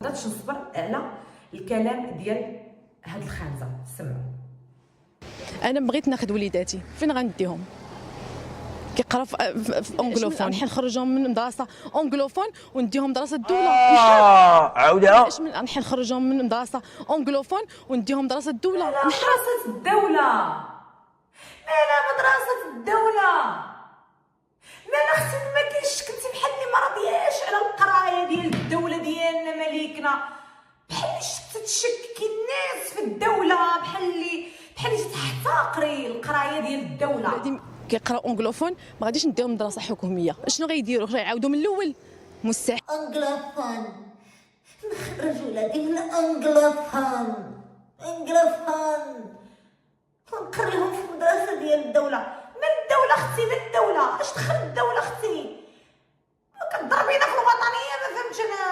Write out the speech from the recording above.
قدرتش نصبر على الكلام ديال هاد الخانزه. سمعوا. انا بغيت ناخذ وليداتي، فين غنديهم؟ كيقراو في اونغلوفون، نحن نخرجهم من مدرسه اونغلوفون ونديهم مدرسه الدوله. عاودها. نحن نخرجهم من مدرسه اونغلوفون ونديهم مدرسه الدوله. مدرسه الدوله؟ لا مدرسه الدوله؟ لا اختي ما كاينش، كنتي بحال اللي ما راضياش على القرايه ديال الدوله ديالنا مليكنا، بحال اللي تشككي الناس في الدوله، بحال اللي تحتقري القرايه ديال الدوله. كيقراو اونغلوفون ما غاديش نديهم مدرسه حكوميه. شنو غيديروا؟ غيعاودوا من الاول؟ مستحيل. انجلوفون، نخرج ولادي من انجلوفون، ونقريهم في المدرسه ديال الدوله. من الدوله اختي؟ من الدوله؟ اش دخل الدوله اختي؟ كضربينا في الوطنيه؟ ما فهمتش انا.